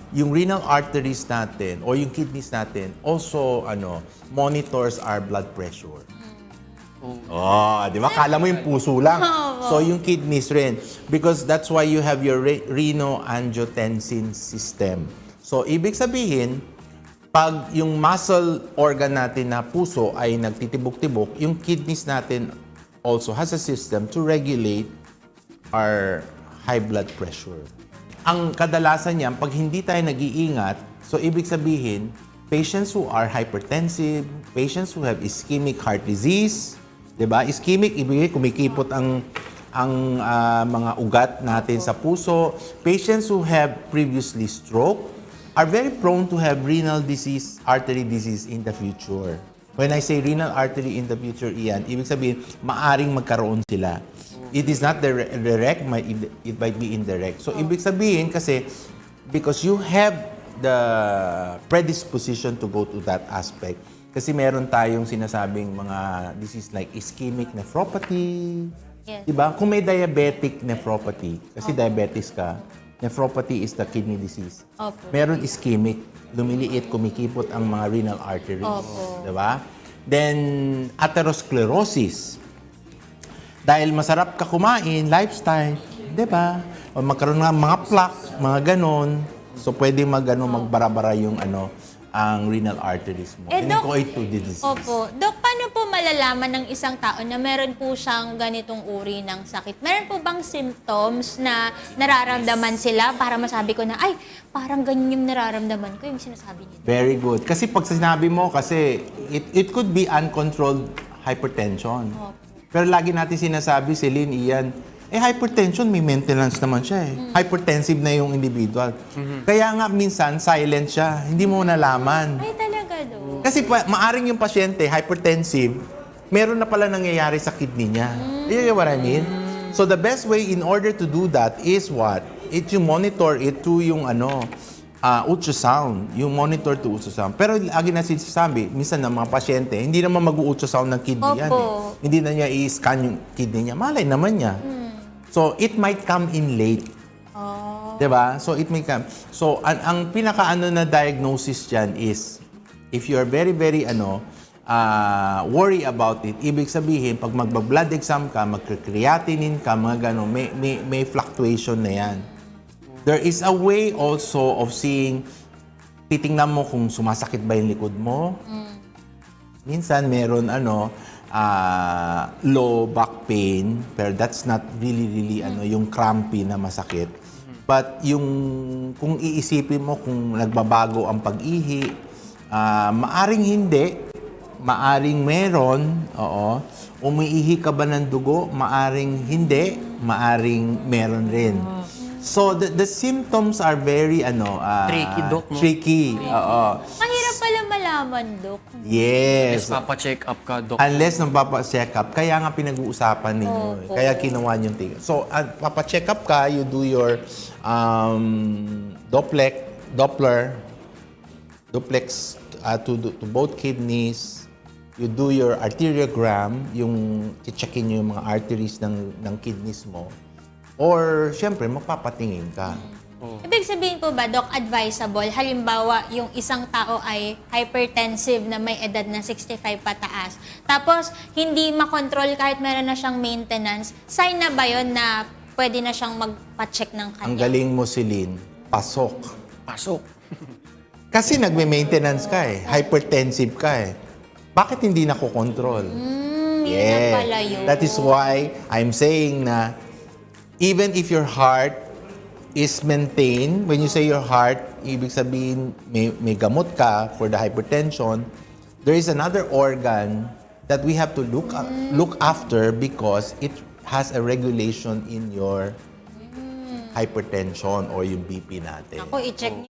yung renal arteries natin or yung kidneys natin also monitors our blood pressure. Oh, di ba? Kala mo yung puso lang. So, yung kidneys rin. Because that's why you have your renin-angiotensin system. So, ibig sabihin, pag yung muscle organ natin na puso ay nagtitibok-tibok, yung kidneys natin also has a system to regulate our high blood pressure. Ang kadalasan niyan, pag hindi tayo nag-iingat, so ibig sabihin, patients who are hypertensive, patients who have ischemic heart disease, 'di ba? Ischemic, ibig kumikipot ang mga ugat natin sa puso. Patients who have previously stroke are very prone to have renal disease, artery disease in the future. When I say renal artery in the future, Ian, ibig sabihin, maaring magkaroon sila. It is not direct, it might be indirect. So, ibig sabihin kasi, because you have the predisposition to go to that aspect, kasi meron tayong sinasabing mga disease like ischemic nephropathy. Yes. Diba? Kung may diabetic nephropathy, kasi diabetes ka, nephropathy is the kidney disease. Opo. Meron ischemic, lumiliit, kumikipot ang mga renal arteries. Opo. Diba? Then, atherosclerosis. Dahil masarap ka kumain, lifestyle, diba? O magkaroon ng mga plaque, mga ganon. So, pwede magbara-bara yung ang renal arteries mo. Doc, disease. opo. Dok, paano po malalaman ng isang tao na meron po siyang ganitong uri ng sakit? Meron po bang symptoms na nararamdaman sila para masabi ko na, ay, parang ganyan yung nararamdaman ko, yung sinasabi niyo? Very good. Kasi pag sinabi mo, kasi it could be uncontrolled hypertension. Opo. Pero lagi natin sinasabi, Celine, Ian, hypertension, may maintenance naman siya eh. Hypertensive na yung individual. Kaya nga minsan, silent siya. Hindi mo nalaman. Ay, talaga do. Kasi maaring yung pasyente, hypertensive, meron na pala nangyayari sa kidney niya. You know what I mean? So the best way in order to do that is what? You monitor it through yung ultrasound. Yung monitor to ultrasound. Pero lagi na sinasabi, minsan ng mga pasyente, hindi naman mag-ultrasound ng kidney yan. Opo. Hindi na niya i-scan yung kidney niya. Malay naman niya. So, it might come in late. Oh. Diba? So, it may come. So, ang pinaka na diagnosis dyan is, if you are very, very, worry about it, ibig sabihin, pag magba-blood exam ka, magkakreatinine ka, mga gano'n, may fluctuation na yan. There is a way also of seeing, titingnan mo kung sumasakit ba yung likod mo. Minsan, meron, low back pain, pero that's not really yung crampy na masakit. But yung kung iisipin mo kung nagbabago ang pag-ihi, maaring hindi, maaring meron, oo. Umiihi ka ba ng dugo? Maaring hindi, maaring meron rin. So the symptoms are very Tricky, Doc, no? Tricky. Oo. Mahirap pala malaman, Dok. Yes. Papa-check up ka, Doc. Unless nang papa-check up, kaya nga pinag-uusapan ninyo. Opo. Kaya kinuha yung tingin. So, papa-check up ka, you do your Doppler, duplex to both kidneys. You do your arteriogram, yung checkin yung mga arteries ng kidneys mo. Or, syempre, magpapatingin ka. Ibig sabihin po ba, Dok, advisable, halimbawa, yung isang tao ay hypertensive na may edad na 65 pataas, tapos hindi makontrol kahit meron na siyang maintenance, sign na ba yun na pwede na siyang magpa-check ng kanya? Ang galing mo, Celine, pasok. Pasok. Kasi nagme-maintenance ka eh. Hypertensive ka eh. Bakit hindi nakokontrol? Yun na pala yun. That is why I'm saying na even if your heart is maintained, when you say your heart, ibig sabihin may gamot ka for the hypertension, there is another organ that we have to look after because it has a regulation in your hypertension or yung BP natin. Ako, i-check niyo.